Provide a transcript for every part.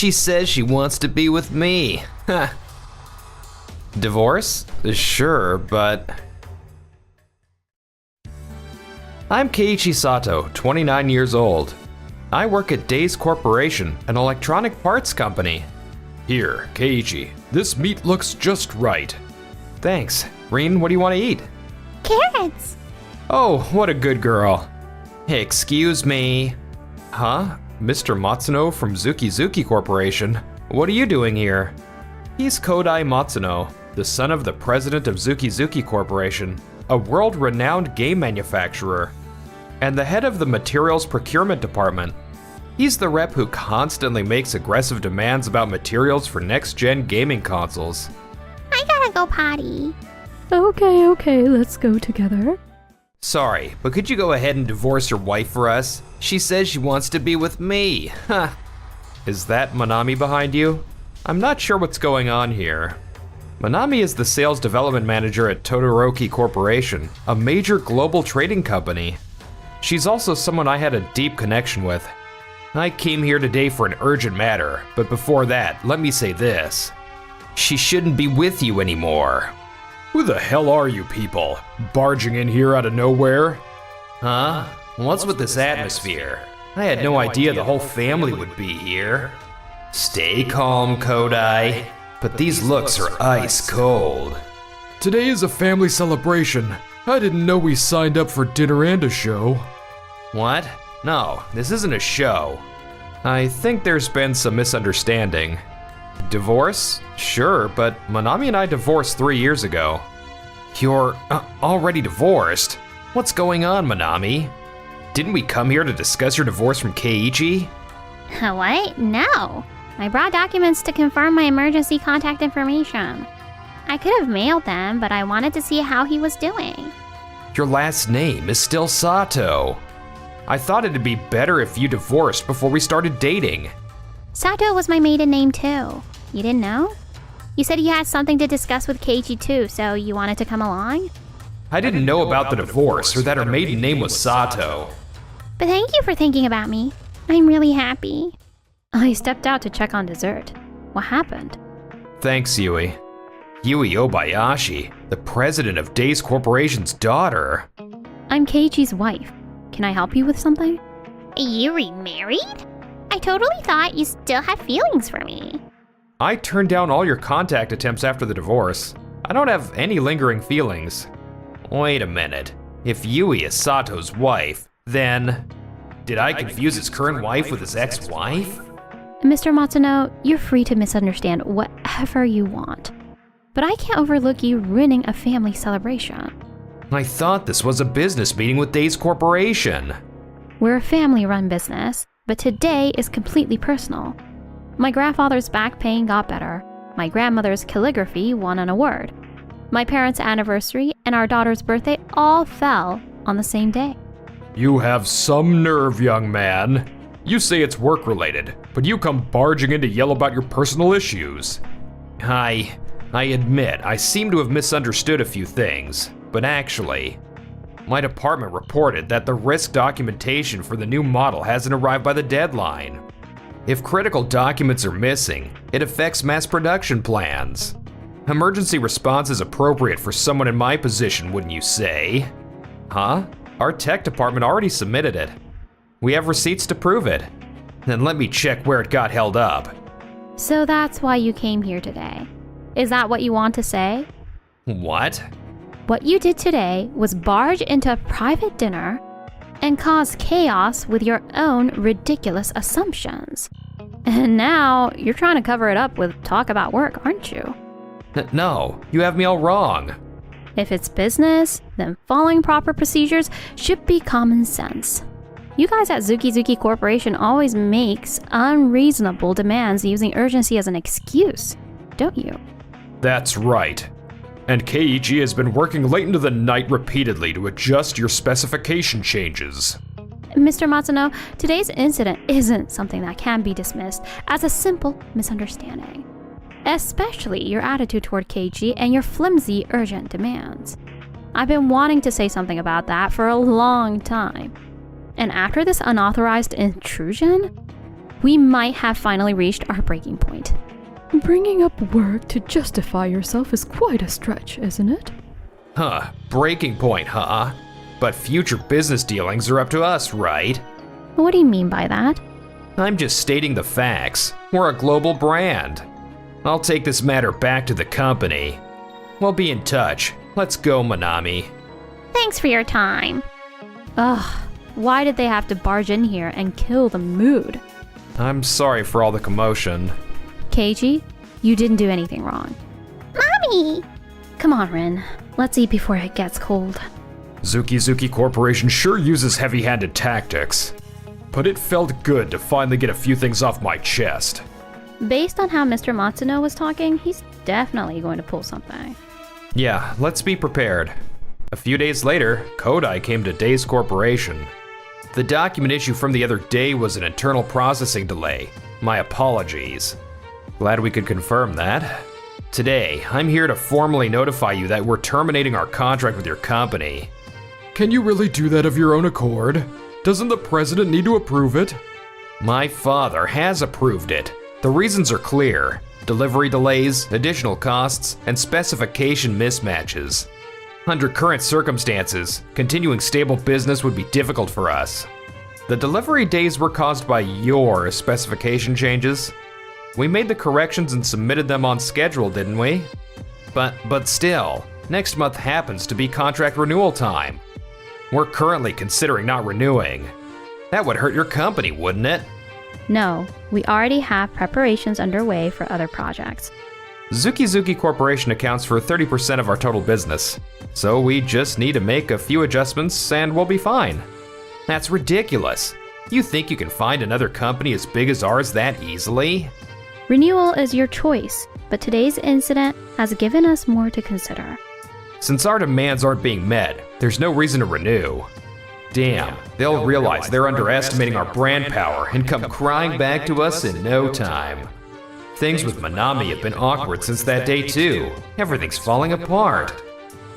She says she wants to be with me. Divorce? Sure, but... I'm Keiichi Sato, 29 years old. I work at Days Corporation, an electronic parts company. Here, Keiichi, this meat looks just right. Thanks. Rin, what do you want to eat? Carrots! Oh, what a good girl. Excuse me. Huh? Mr. Matsuno from Zuki Corporation. What are you doing here? He's Kodai Matsuno, the son of the president of Zuki Corporation, a world-renowned game manufacturer, and the head of the materials procurement department. He's the rep who constantly makes aggressive demands about materials for next-gen gaming consoles. I gotta go potty. Okay, let's go together. Sorry, but could you go ahead and divorce your wife for us? She says she wants to be with me. Huh. Is that Manami behind you? I'm not sure what's going on here. Manami is the sales development manager at Todoroki Corporation, a major global trading company. She's also someone I had a deep connection with. I came here today for an urgent matter, but before that, let me say this. She shouldn't be with you anymore. Who the hell are you people? Barging in here out of nowhere? Huh? What's with this atmosphere? I had no idea the whole family would be here. Stay calm, Kodai. But these looks are ice cold. Today is a family celebration. I didn't know we signed up for dinner and a show. What? No, this isn't a show. I think there's been some misunderstanding. Divorce? Sure, but Manami and I divorced 3 years ago. You're already divorced? What's going on, Manami? Didn't we come here to discuss your divorce from Keiichi? What? No. I brought documents to confirm my emergency contact information. I could have mailed them, but I wanted to see how he was doing. Your last name is still Sato. I thought it'd be better if you divorced before we started dating. Sato was my maiden name too. You didn't know? You said you had something to discuss with Keiichi too, so you wanted to come along? I didn't know about the divorce or that her maiden name was Sato. But thank you for thinking about me. I'm really happy. I stepped out to check on dessert. What happened? Thanks, Yui. Yui Obayashi, the president of Days Corporation's daughter. I'm Keiichi's wife. Can I help you with something? You remarried? I totally thought you still had feelings for me. I turned down all your contact attempts after the divorce. I don't have any lingering feelings. Wait a minute. If Yui is Sato's wife, then... Did I confuse his current wife with his ex-wife? Mr. Matsuno, you're free to misunderstand whatever you want. But I can't overlook you ruining a family celebration. I thought this was a business meeting with Days Corporation. We're a family-run business, but today is completely personal. My grandfather's back pain got better. My grandmother's calligraphy won an award. My parents' anniversary and our daughter's birthday all fell on the same day. You have some nerve, young man. You say it's work-related, but you come barging in to yell about your personal issues. I admit I seem to have misunderstood a few things, but actually, my department reported that the risk documentation for the new model hasn't arrived by the deadline. If critical documents are missing, it affects mass production plans. Emergency response is appropriate for someone in my position, wouldn't you say? Huh? Our tech department already submitted it. We have receipts to prove it. Then let me check where it got held up. So that's why you came here today. Is that what you want to say? What? What you did today was barge into a private dinner and cause chaos with your own ridiculous assumptions. And now you're trying to cover it up with talk about work, aren't you? No, you have me all wrong. If it's business, then following proper procedures should be common sense. You guys at Zuki Corporation always makes unreasonable demands using urgency as an excuse, don't you? That's right. And Keiichi has been working late into the night repeatedly to adjust your specification changes. Mr. Matsuno, today's incident isn't something that can be dismissed as a simple misunderstanding. Especially your attitude toward Keiichi and your flimsy, urgent demands. I've been wanting to say something about that for a long time. And after this unauthorized intrusion, We might have finally reached our breaking point. Bringing up work to justify yourself is quite a stretch, isn't it? Huh, breaking point, huh? But future business dealings are up to us, right? What do you mean by that? I'm just stating the facts. We're a global brand. I'll take this matter back to the company. We'll be in touch. Let's go, Manami. Thanks for your time. Ugh, why did they have to barge in here and kill the mood? I'm sorry for all the commotion. Keiji, you didn't do anything wrong. Mommy! Come on, Rin. Let's eat before it gets cold. Zuki Corporation sure uses heavy-handed tactics. But it felt good to finally get a few things off my chest. Based on how Mr. Matsuno was talking, he's definitely going to pull something. Yeah, let's be prepared. A few days later, Kodai came to Days Corporation. The document issue from the other day was an internal processing delay. My apologies. Glad we could confirm that. Today, I'm here to formally notify you that we're terminating our contract with your company. Can you really do that of your own accord? Doesn't the president need to approve it? My father has approved it. The reasons are clear. Delivery delays, additional costs, and specification mismatches. Under current circumstances, continuing stable business would be difficult for us. The delivery days were caused by your specification changes. We made the corrections and submitted them on schedule, didn't we? But still, next month happens to be contract renewal time. We're currently considering not renewing. That would hurt your company, wouldn't it? No, we already have preparations underway for other projects. Zuki Corporation accounts for 30% of our total business, so we just need to make a few adjustments and we'll be fine. That's ridiculous. You think you can find another company as big as ours that easily? Renewal is your choice, but today's incident has given us more to consider. Since our demands aren't being met, there's no reason to renew. Damn, they'll realize they're underestimating our brand power and come crying back to us in no time. Things with Manami have been awkward since that day too. Everything's falling apart.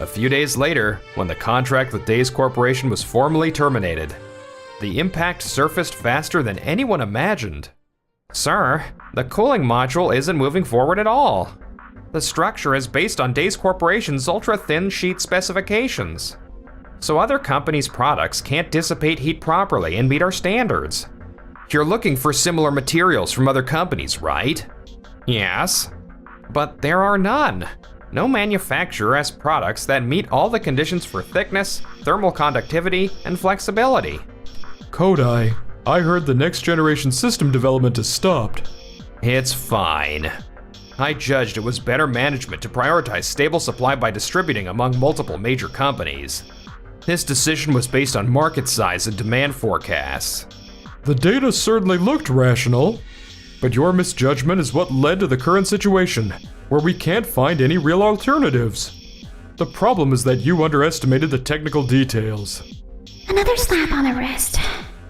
A few days later, when the contract with Days Corporation was formally terminated, the impact surfaced faster than anyone imagined. Sir, the cooling module isn't moving forward at all. The structure is based on Days Corporation's ultra-thin sheet specifications. So other companies' products can't dissipate heat properly and meet our standards. You're looking for similar materials from other companies, right? Yes. But there are none. No manufacturer has products that meet all the conditions for thickness, thermal conductivity, and flexibility. Kodai, I heard the next generation system development is stopped. It's fine. I judged it was better management to prioritize stable supply by distributing among multiple major companies. This decision was based on market size and demand forecasts. The data certainly looked rational, but your misjudgment is what led to the current situation, where we can't find any real alternatives. The problem is that you underestimated the technical details. Another slap on the wrist.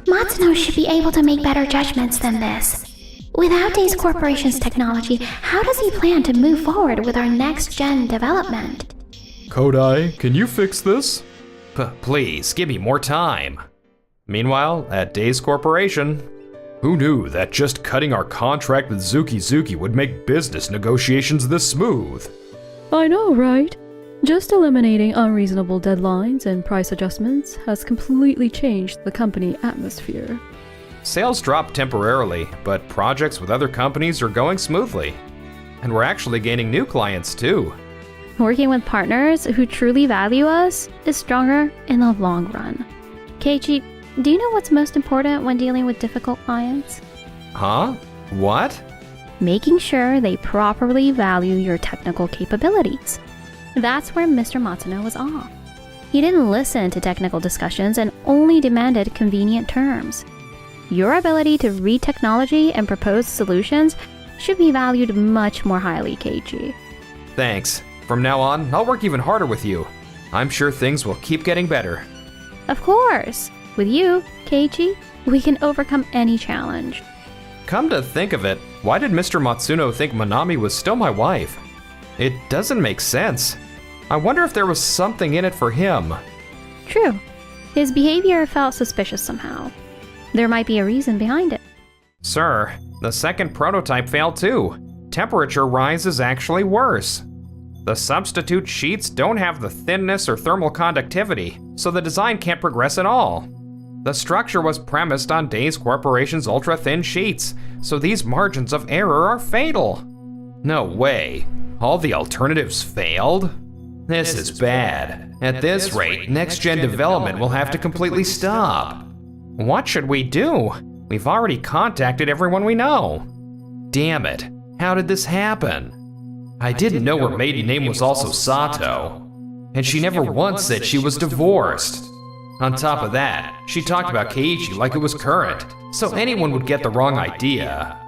Matsuno should be able to make better judgments than this. Without Days Corporation's technology, how does he plan to move forward with our next-gen development? Kodai, can you fix this? Please, give me more time. Meanwhile, at Days Corporation, who knew that just cutting our contract with Zuki would make business negotiations this smooth? I know, right? Just eliminating unreasonable deadlines and price adjustments has completely changed the company atmosphere. Sales dropped temporarily, but projects with other companies are going smoothly. And we're actually gaining new clients too. Working with partners who truly value us is stronger in the long run. Keiichi, do you know what's most important when dealing with difficult clients? Huh? What? Making sure they properly value your technical capabilities. That's where Mr. Matsuno was off. He didn't listen to technical discussions and only demanded convenient terms. Your ability to read technology and propose solutions should be valued much more highly, Keiichi. Thanks. From now on, I'll work even harder with you. I'm sure things will keep getting better. Of course! With you, Keiichi, we can overcome any challenge. Come to think of it, why did Mr. Matsuno think Manami was still my wife? It doesn't make sense. I wonder if there was something in it for him. True. His behavior felt suspicious somehow. There might be a reason behind it. Sir, the second prototype failed too. Temperature rise is actually worse. The substitute sheets don't have the thinness or thermal conductivity, so the design can't progress at all. The structure was premised on Days Corporation's ultra-thin sheets, so these margins of error are fatal. No way. All the alternatives failed? This is bad. At this rate, next-gen development will have to completely stop. What should we do? We've already contacted everyone we know. Damn it. How did this happen? I didn't know her maiden name was also Sato. And she never once said she was divorced. On top of that, she talked about Keiichi like it was current, so anyone would get the wrong idea.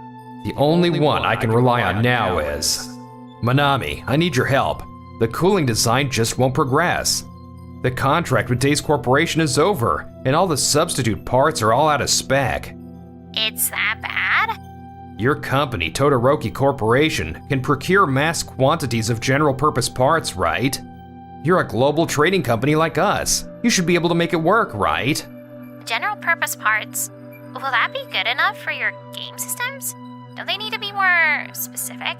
The only one I can rely on now is… Manami, I need your help. The cooling design just won't progress. The contract with Days Corporation is over, and all the substitute parts are all out of spec. It's that bad? Your company, Todoroki Corporation, can procure mass quantities of general-purpose parts, right? You're a global trading company like us. You should be able to make it work, right? General purpose parts. Will that be good enough for your game systems? Don't they need to be more specific?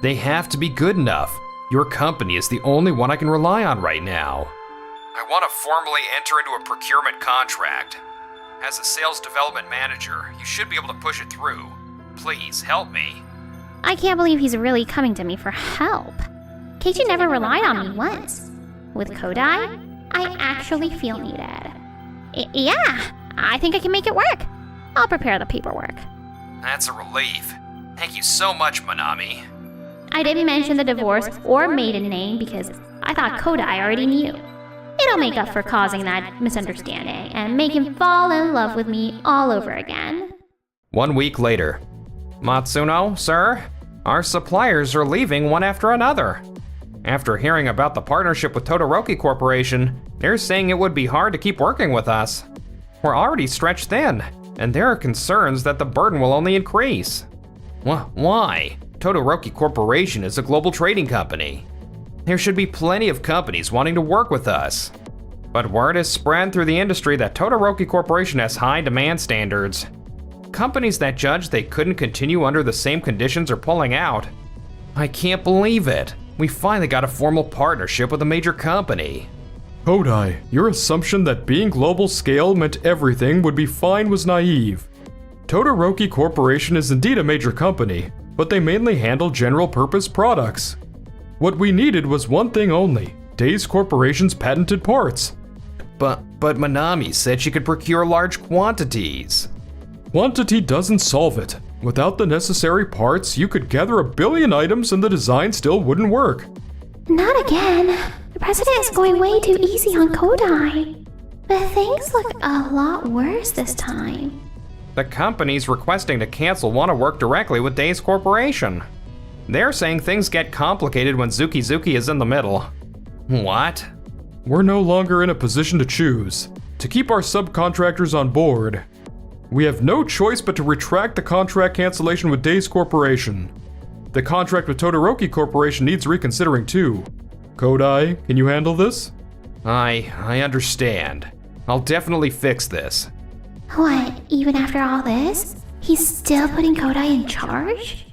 They have to be good enough. Your company is the only one I can rely on right now. I want to formally enter into a procurement contract. As a sales development manager, you should be able to push it through. Please, help me. I can't believe he's really coming to me for help. Keiichi never relied on me once. With Kodai, I actually feel needed. Yeah, I think I can make it work. I'll prepare the paperwork. That's a relief. Thank you so much, Manami. I didn't mention the divorce or maiden name because I thought Kodai already knew. It'll make up for causing that misunderstanding and make him fall in love with me all over again. 1 week later. Matsuno, sir, our suppliers are leaving one after another. After hearing about the partnership with Todoroki Corporation, they're saying it would be hard to keep working with us. We're already stretched thin, and there are concerns that the burden will only increase. Why? Todoroki Corporation is a global trading company. There should be plenty of companies wanting to work with us. But word is spread through the industry that Todoroki Corporation has high demand standards. Companies that judge they couldn't continue under the same conditions are pulling out. I can't believe it. We finally got a formal partnership with a major company. Kodai, your assumption that being global scale meant everything would be fine was naive. Todoroki Corporation is indeed a major company, but they mainly handle general-purpose products. What we needed was one thing only, Days Corporation's patented parts. But Manami said she could procure large quantities. Quantity doesn't solve it. Without the necessary parts, you could gather 1 billion items and the design still wouldn't work. Not again. The president is going way too easy on Kodai. But things look a lot worse this time. The companies requesting to cancel want to work directly with Days Corporation. They're saying things get complicated when Zuki is in the middle. What? We're no longer in a position to choose. To keep our subcontractors on board, we have no choice but to retract the contract cancellation with Days Corporation. The contract with Todoroki Corporation needs reconsidering too. Kodai, can you handle this? I understand. I'll definitely fix this. What, even after all this? He's still putting Kodai in charge?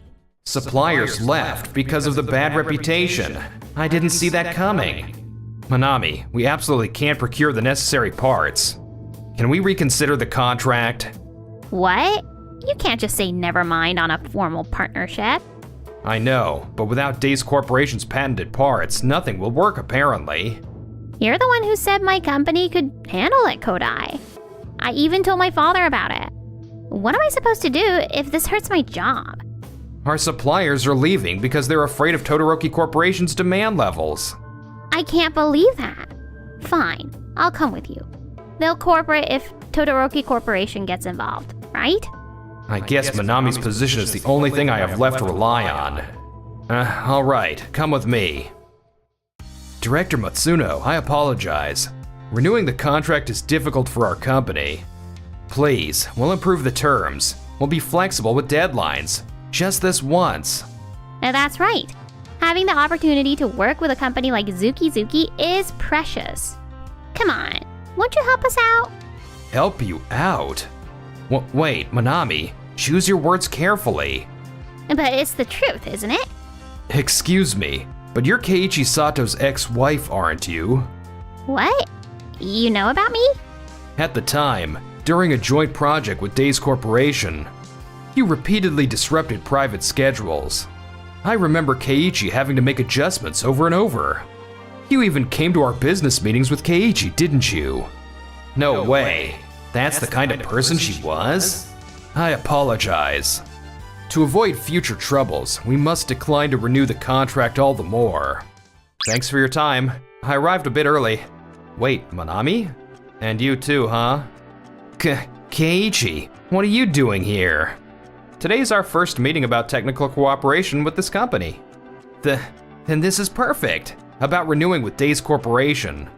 Suppliers left because of the bad reputation. I didn't see that coming. Manami, we absolutely can't procure the necessary parts. Can we reconsider the contract? What? You can't just say never mind on a formal partnership. I know, but without Days Corporation's patented parts, nothing will work apparently. You're the one who said my company could handle it, Kodai. I even told my father about it. What am I supposed to do if this hurts my job? Our suppliers are leaving because they're afraid of Todoroki Corporation's demand levels. I can't believe that. Fine, I'll come with you. They'll cooperate if Todoroki Corporation gets involved, right? I guess Manami's position is the only thing I have left to rely on. All right, come with me. Director Matsuno, I apologize. Renewing the contract is difficult for our company. Please, we'll improve the terms. We'll be flexible with deadlines. Just this once. That's right. Having the opportunity to work with a company like Zuki is precious. Come on, won't you help us out? Help you out? Wait, Manami, Choose your words carefully. But it's the truth, isn't it? Excuse me, but you're Keiichi Sato's ex-wife, aren't you? What? You know about me? At the time, during a joint project with Days Corporation, you repeatedly disrupted private schedules. I remember Keiichi having to make adjustments over and over. You even came to our business meetings with Keiichi, didn't you? No way. That's the kind of person she was? I apologize. To avoid future troubles, we must decline to renew the contract all the more. Thanks for your time. I arrived a bit early. Wait, Manami? And you too, huh? Keiichi, what are you doing here? Today's our first meeting about technical cooperation with this company. Then this is perfect. About renewing with Days Corporation.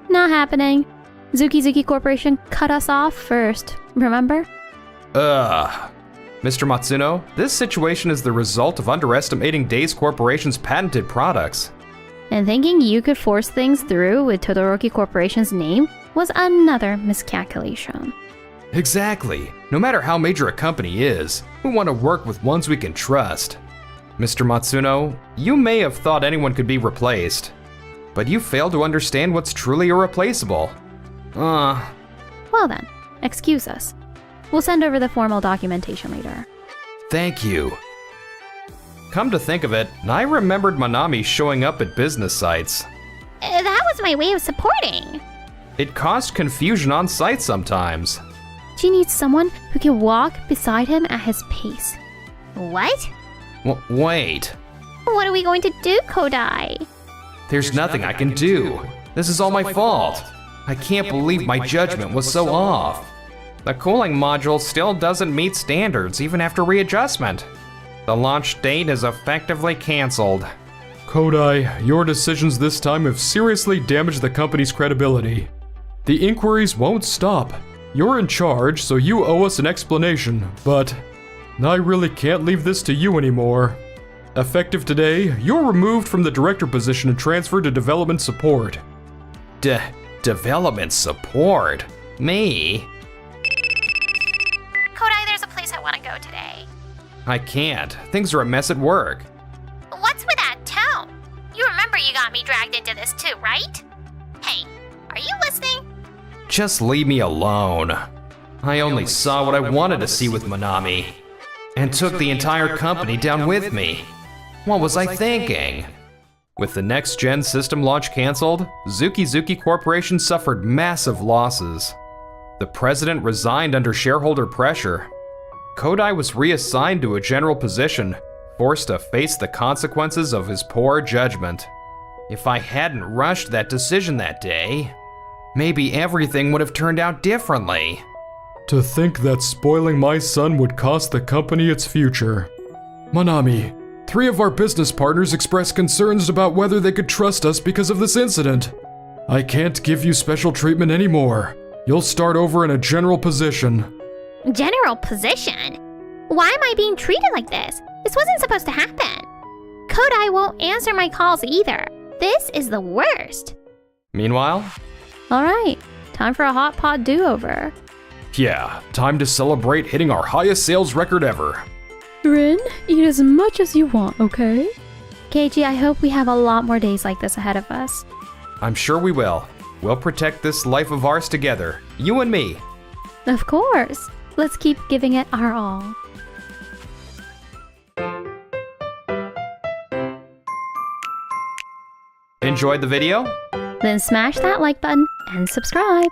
Not happening. Zuki Corporation cut us off first, remember? Mr. Matsuno, this situation is the result of underestimating Days Corporation's patented products. And thinking you could force things through with Todoroki Corporation's name was another miscalculation. Exactly. No matter how major a company is, we want to work with ones we can trust. Mr. Matsuno, you may have thought anyone could be replaced, but you failed to understand what's truly irreplaceable. Well then, excuse us. We'll send over the formal documentation later. Thank you. Come to think of it, I remembered Manami showing up at business sites. That was my way of supporting. It caused confusion on site sometimes. She needs someone who can walk beside him at his pace. What? Wait. What are we going to do, Kodai? There's nothing I can do. This is all my fault. I can't believe my judgment was so off. The cooling module still doesn't meet standards even after readjustment. The launch date is effectively canceled. Kodai, your decisions this time have seriously damaged the company's credibility. The inquiries won't stop. You're in charge, so you owe us an explanation, but I really can't leave this to you anymore. Effective today, you're removed from the director position and transferred to development support. Development support? Me? Kodai, there's a place I want to go today. I can't. Things are a mess at work. What's with that tone? You remember you got me dragged into this too, right? Hey, are you listening? Just leave me alone. I only saw what I wanted to see with Manami, and took the entire company down with me. What was I thinking? With the next-gen system launch canceled, Zuki Corporation suffered massive losses. The president resigned under shareholder pressure. Kodai was reassigned to a general position, forced to face the consequences of his poor judgment. If I hadn't rushed that decision that day, maybe everything would have turned out differently. To think that spoiling my son would cost the company its future. Manami, 3 of our business partners expressed concerns about whether they could trust us because of this incident. I can't give you special treatment anymore. You'll start over in a general position. General position? Why am I being treated like this? This wasn't supposed to happen. Kodai won't answer my calls either. This is the worst. Meanwhile? Alright, time for a hot pot do-over. Yeah, time to celebrate hitting our highest sales record ever. Rin, eat as much as you want, okay? Keiichi, I hope we have a lot more days like this ahead of us. I'm sure we will. We'll protect this life of ours together, you and me. Of course. Let's keep giving it our all. Enjoyed the video? Then smash that like button and subscribe.